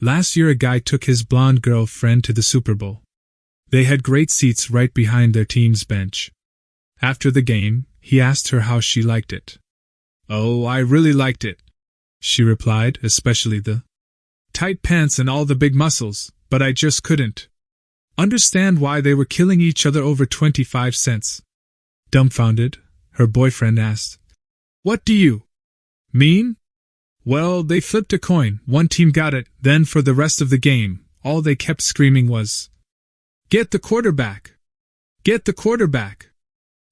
Last year a guy took his blonde girlfriend to the Super Bowl. They had great seats right behind their team's bench. After the game, he asked her how she liked it. "Oh, I really liked it," she replied, "especially the tight pants and all the big muscles, but I just couldn't understand why they were killing each other over 25 cents. Dumbfounded, her boyfriend asked, "What do you mean?" "Well, they flipped a coin, one team got it, then for the rest of the game, all they kept screaming was, 'Get the quarterback! Get the quarterback!'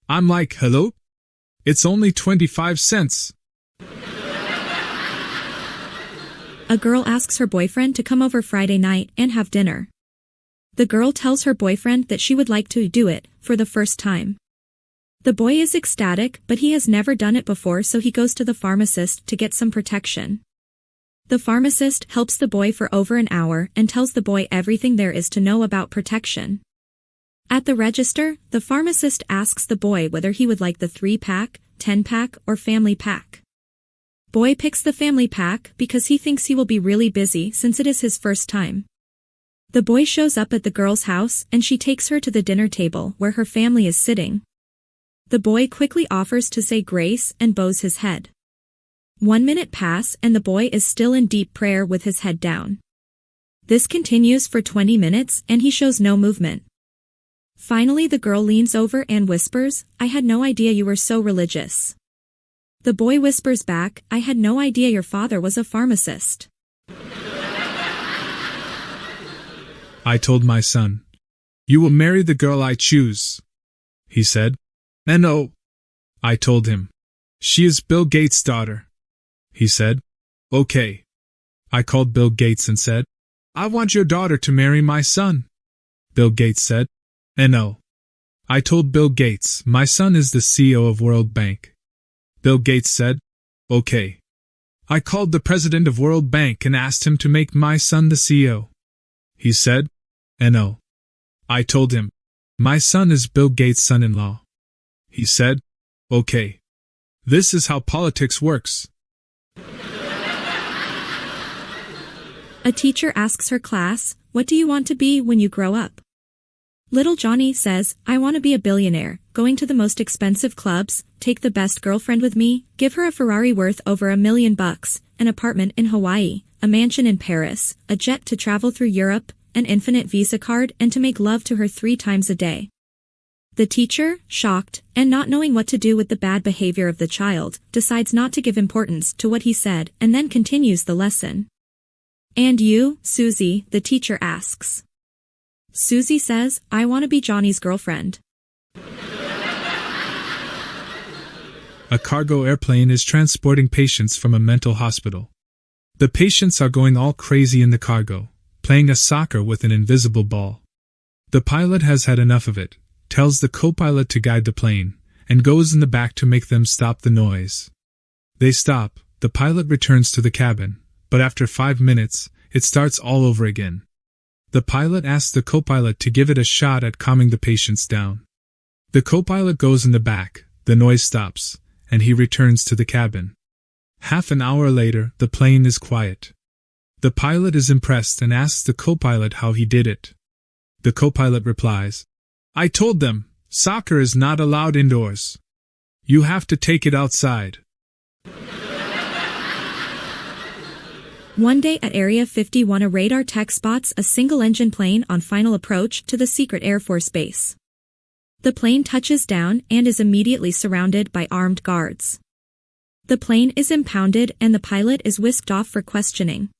I'm like, hello? It's only 25 cents. A girl asks her boyfriend to come over Friday night and have dinner. The girl tells her boyfriend that she would like to do it for the first time. The boy is ecstatic, but he has never done it before, so he goes to the pharmacist to get some protection. The pharmacist helps the boy for over an hour and tells the boy everything there is to know about protection. At the register, the pharmacist asks the boy whether he would like the 3-pack, 10-pack, or family pack. Boy picks the family pack because he thinks he will be really busy since it is his first time. The boy shows up at the girl's house and she takes her to the dinner table where her family is sitting. The boy quickly offers to say grace and bows his head. 1 minute pass and the boy is still in deep prayer with his head down. This continues for 20 minutes and he shows no movement. Finally the girl leans over and whispers, "I had no idea you were so religious." The boy whispers back, "I had no idea your father was a pharmacist." I told my son, "You will marry the girl I choose," he said. "And oh," I told him, "she is Bill Gates' daughter." He said, "Okay." I called Bill Gates and said, "I want your daughter to marry my son." Bill Gates said, "No." I told Bill Gates, "My son is the CEO of World Bank." Bill Gates said, "Okay." I called the president of World Bank and asked him to make my son the CEO. He said, "No." I told him, "My son is Bill Gates' son-in-law." He said, "Okay. This is how politics works." A teacher asks her class, "What do you want to be when you grow up?" Little Johnny says, "I want to be a billionaire, going to the most expensive clubs, take the best girlfriend with me, give her a Ferrari worth over $1 million, an apartment in Hawaii, a mansion in Paris, a jet to travel through Europe, an infinite Visa card, and to make love to her 3 times a day." The teacher, shocked, and not knowing what to do with the bad behavior of the child, decides not to give importance to what he said and then continues the lesson. "And you, Susie?" the teacher asks. Susie says, "I want to be Johnny's girlfriend." A cargo airplane is transporting patients from a mental hospital. The patients are going all crazy in the cargo, playing a soccer with an invisible ball. The pilot has had enough of it, tells the co-pilot to guide the plane, and goes in the back to make them stop the noise. They stop, the pilot returns to the cabin, but after 5 minutes, it starts all over again. The pilot asks the co-pilot to give it a shot at calming the patients down. The co-pilot goes in the back, the noise stops, and he returns to the cabin. Half an hour later, the plane is quiet. The pilot is impressed and asks the co-pilot how he did it. The co-pilot replies, "I told them, soccer is not allowed indoors. You have to take it outside." One day at Area 51, a radar tech spots a single-engine plane on final approach to the secret Air Force base. The plane touches down and is immediately surrounded by armed guards. The plane is impounded and the pilot is whisked off for questioning.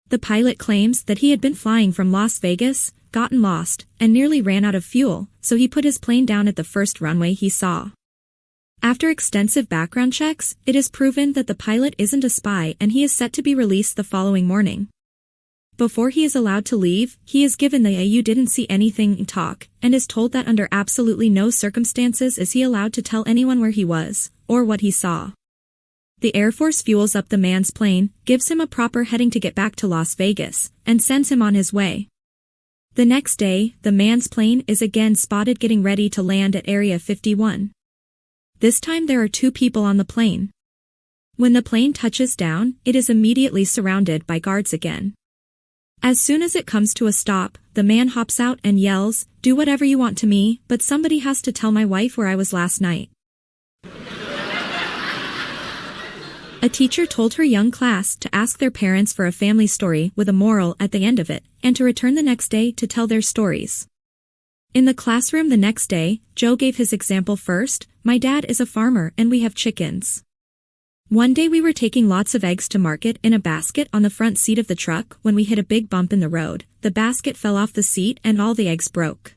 The pilot claims that he had been flying from Las Vegas, gotten lost, and nearly ran out of fuel, so he put his plane down at the first runway he saw. After extensive background checks, it is proven that the pilot isn't a spy and he is set to be released the following morning. Before he is allowed to leave, he is given the "you didn't see anything" talk, and is told that under absolutely no circumstances is he allowed to tell anyone where he was, or what he saw. The Air Force fuels up the man's plane, gives him a proper heading to get back to Las Vegas, and sends him on his way. The next day, the man's plane is again spotted getting ready to land at Area 51. This time there are 2 people on the plane. When the plane touches down, it is immediately surrounded by guards again. As soon as it comes to a stop, the man hops out and yells, "Do whatever you want to me, but somebody has to tell my wife where I was last night." A teacher told her young class to ask their parents for a family story with a moral at the end of it, and to return the next day to tell their stories. In the classroom the next day, Joe gave his example first. "My dad is a farmer and we have chickens. One day we were taking lots of eggs to market in a basket on the front seat of the truck when we hit a big bump in the road. The basket fell off the seat and all the eggs broke.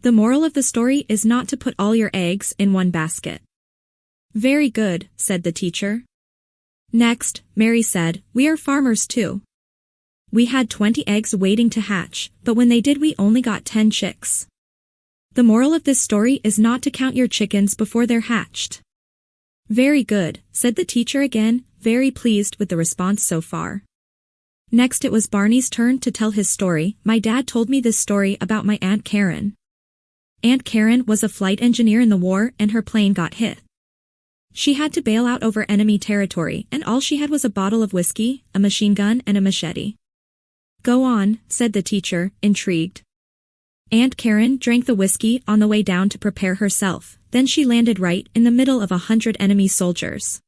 The moral of the story is not to put all your eggs in one basket." "Very good," said the teacher. Next, Mary said, "We are farmers too. We had 20 eggs waiting to hatch, but when they did we only got 10 chicks. The moral of this story is not to count your chickens before they're hatched." "Very good," said the teacher again, very pleased with the response so far. Next it was Barney's turn to tell his story. "My dad told me this story about my Aunt Karen. Aunt Karen was a flight engineer in the war and her plane got hit. She had to bail out over enemy territory and all she had was a bottle of whiskey, a machine gun and a machete." "Go on," said the teacher, intrigued. "Aunt Karen drank the whiskey on the way down to prepare herself, then she landed right in the middle of 100 enemy soldiers.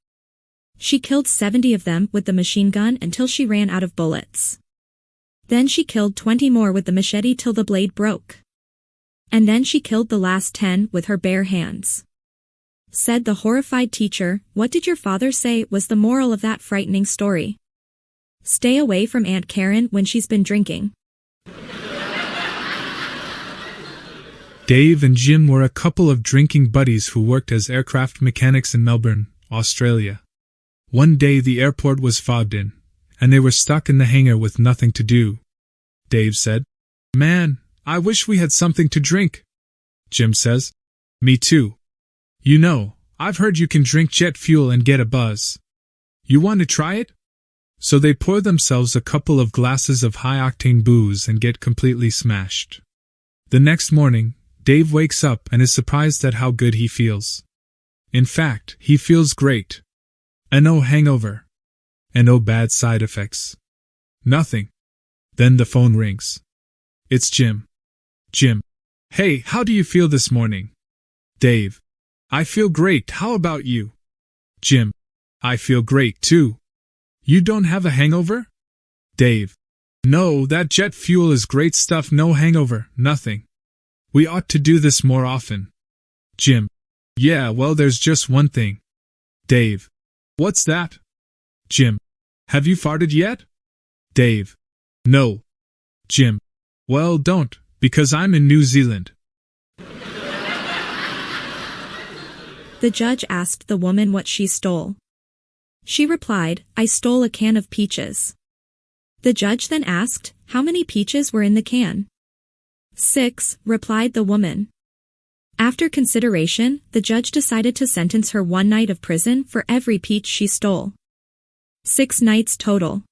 She killed 70 of them with the machine gun until she ran out of bullets. Then she killed 20 more with the machete till the blade broke. And then she killed the last 10 with her bare hands." Said the horrified teacher, "What did your father say was the moral of that frightening story?" "Stay away from Aunt Karen when she's been drinking." Dave and Jim were a couple of drinking buddies who worked as aircraft mechanics in Melbourne, Australia. One day the airport was fogged in, and they were stuck in the hangar with nothing to do. Dave said, "Man, I wish we had something to drink." Jim says, "Me too. You know, I've heard you can drink jet fuel and get a buzz. You want to try it?" So they pour themselves a couple of glasses of high-octane booze and get completely smashed. The next morning, Dave wakes up and is surprised at how good he feels. In fact, he feels great. And no hangover. And no bad side effects. Nothing. Then the phone rings. It's Jim. "Jim. Hey, how do you feel this morning?" Dave. "I feel great, how about you?" Jim. "I feel great too. You don't have a hangover?" Dave. "No, that jet fuel is great stuff, no hangover, nothing. We ought to do this more often." Jim. "Yeah, well there's just one thing." Dave. "What's that?" Jim. "Have you farted yet?" Dave. "No." Jim. "Well, don't, because I'm in New Zealand." The judge asked the woman what she stole. She replied, "I stole a can of peaches." The judge then asked, "How many peaches were in the can?" "6, replied the woman. After consideration, the judge decided to sentence her 1 night of prison for every peach she stole. 6 nights total.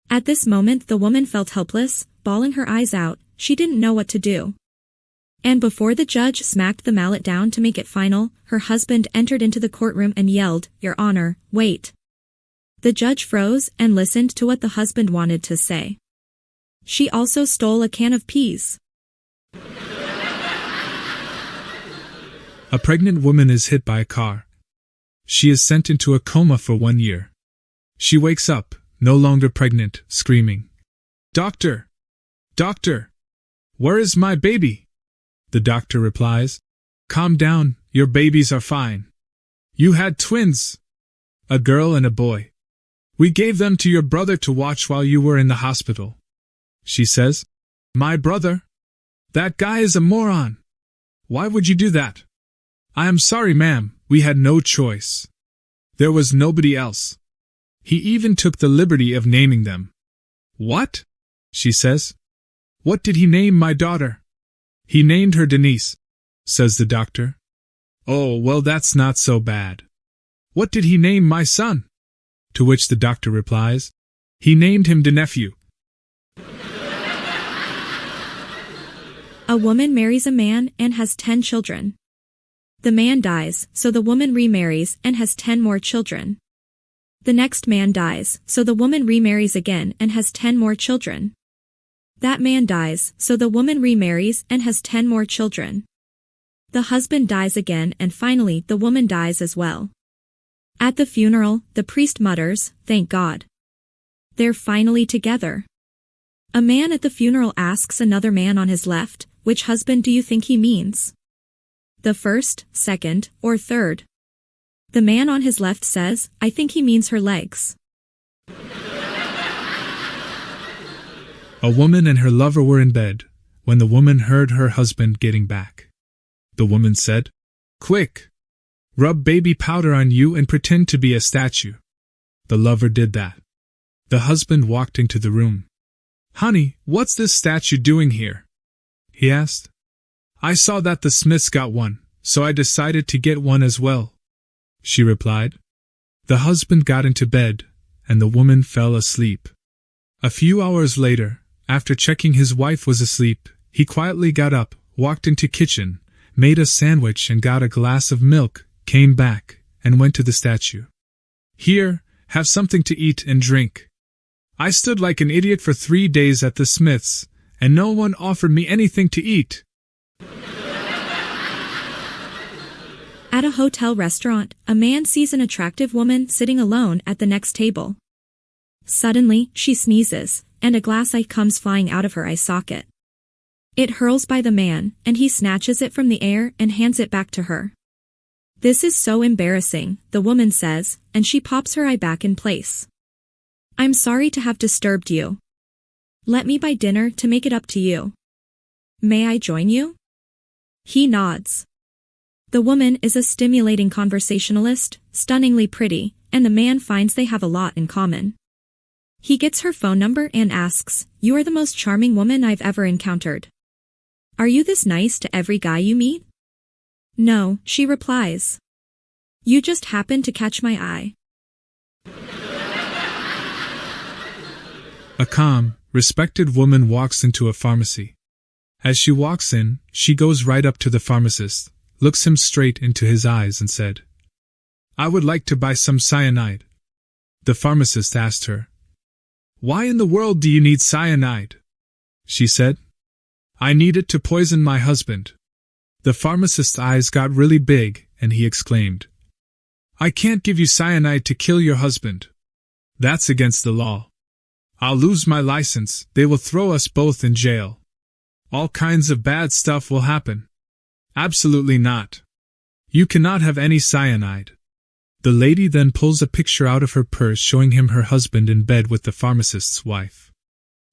At this moment the woman felt helpless, bawling her eyes out. She didn't know what to do. And before the judge smacked the mallet down to make it final, her husband entered into the courtroom and yelled, "Your Honor, wait." The judge froze and listened to what the husband wanted to say. "She also stole a can of peas." A pregnant woman is hit by a car. She is sent into a coma for 1 year. She wakes up, no longer pregnant, screaming, "Doctor! Doctor! Where is my baby?" The doctor replies, "Calm down, your babies are fine. You had twins. A girl and a boy. We gave them to your brother to watch while you were in the hospital." She says, "My brother? That guy is a moron. Why would you do that?" "I am sorry, ma'am, we had no choice. There was nobody else. He even took the liberty of naming them." "What?" she says. "What did he name my daughter?" "He named her Denise," says the doctor. "Oh, well that's not so bad. What did he name my son?" To which the doctor replies, "He named him Denephew." A woman marries a man and has 10 children. The man dies, so the woman remarries and has 10 more children. The next man dies, so the woman remarries again and has 10 more children. That man dies, so the woman remarries and has 10 more children. The husband dies again and finally the woman dies as well. At the funeral, the priest mutters, "Thank God. They're finally together." A man at the funeral asks another man on his left, "Which husband do you think he means? The first, second, or third?" The man on his left says, "I think he means her legs." A woman and her lover were in bed, when the woman heard her husband getting back. The woman said, "Quick! Rub baby powder on you and pretend to be a statue." The lover did that. The husband walked into the room. "Honey, what's this statue doing here?" he asked. "I saw that the Smiths got one, so I decided to get one as well," she replied. The husband got into bed, and the woman fell asleep. A few hours later, after checking his wife was asleep, he quietly got up, walked into kitchen, made a sandwich and got a glass of milk, came back, and went to the statue. "Here, have something to eat and drink. I stood like an idiot for 3 days at the Smiths, and no one offered me anything to eat." At a hotel restaurant, a man sees an attractive woman sitting alone at the next table. Suddenly, she sneezes, and a glass eye comes flying out of her eye socket. It hurls by the man, and he snatches it from the air and hands it back to her. "This is so embarrassing," the woman says, and she pops her eye back in place. "I'm sorry to have disturbed you. Let me buy dinner to make it up to you. May I join you?" He nods. The woman is a stimulating conversationalist, stunningly pretty, and the man finds they have a lot in common. He gets her phone number and asks, "You are the most charming woman I've ever encountered. Are you this nice to every guy you meet?" "No," she replies. "You just happen to catch my eye." A calm, respected woman walks into a pharmacy. As she walks in, she goes right up to the pharmacist, looks him straight into his eyes and said, "I would like to buy some cyanide." The pharmacist asked her, "Why in the world do you need cyanide?" She said, "I need it to poison my husband." The pharmacist's eyes got really big, and he exclaimed, "I can't give you cyanide to kill your husband. That's against the law. I'll lose my license, they will throw us both in jail. All kinds of bad stuff will happen. Absolutely not. You cannot have any cyanide." The lady then pulls a picture out of her purse showing him her husband in bed with the pharmacist's wife.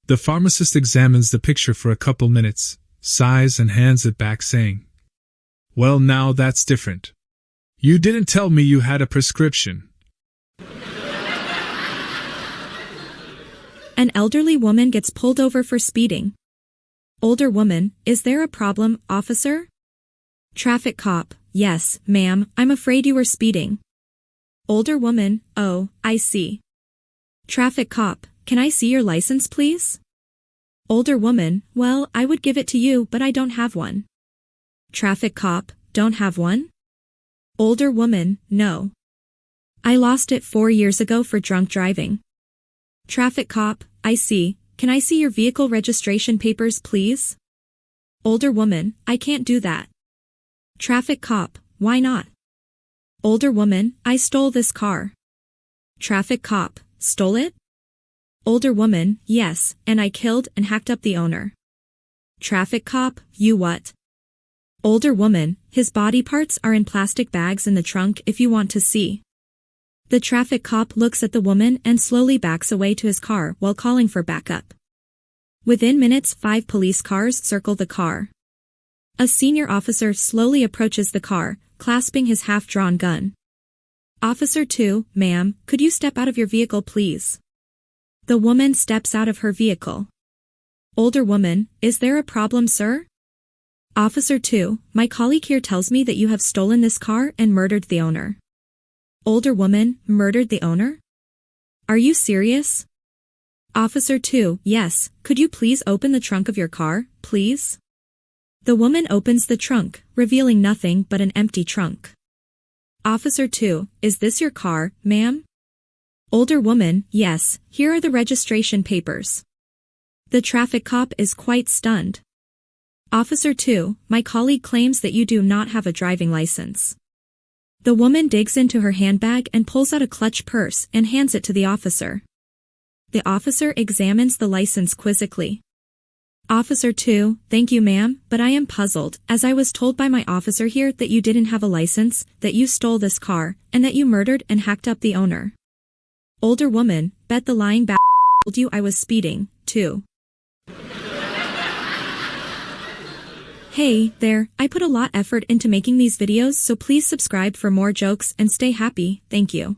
The pharmacist examines the picture for a couple minutes, sighs and hands it back saying, "Well, now that's different. You didn't tell me you had a prescription." An elderly woman gets pulled over for speeding. Older woman, "Is there a problem, officer?" Traffic cop, "Yes, ma'am, I'm afraid you were speeding." Older woman, "Oh, I see." Traffic cop, "Can I see your license please?" Older woman, "Well, I would give it to you but I don't have one." Traffic cop, "Don't have one?" Older woman, "No. I lost it 4 years ago for drunk driving." Traffic cop, "I see. Can I see your vehicle registration papers please?" Older woman, "I can't do that." Traffic cop, "Why not?" Older woman, "I stole this car." Traffic cop, "Stole it?" Older woman, "Yes, and I killed and hacked up the owner." Traffic cop, "You what?" Older woman, "His body parts are in plastic bags in the trunk if you want to see." The traffic cop looks at the woman and slowly backs away to his car while calling for backup. Within minutes 5 police cars circle the car. A senior officer slowly approaches the car, clasping his half-drawn gun. "Officer 2, ma'am, could you step out of your vehicle please?" The woman steps out of her vehicle. Older woman, "Is there a problem, sir?" Officer 2, "My colleague here tells me that you have stolen this car and murdered the owner." Older woman, "Murdered the owner? Are you serious?" Officer 2, "Yes, could you please open the trunk of your car, please?" The woman opens the trunk, revealing nothing but an empty trunk. Officer 2, "Is this your car, ma'am?" Older woman, "Yes, here are the registration papers." The traffic cop is quite stunned. Officer 2, my colleague claims that you do not have a driving license. The woman digs into her handbag and pulls out a clutch purse and hands it to the officer. The officer examines the license quizzically. Officer 2, thank you ma'am, but I am puzzled, as I was told by my officer here that you didn't have a license, that you stole this car, and that you murdered and hacked up the owner. Older woman, bet the lying told you I was speeding, too. Hey, there, I put a lot effort into making these videos, so please subscribe for more jokes and stay happy, thank you.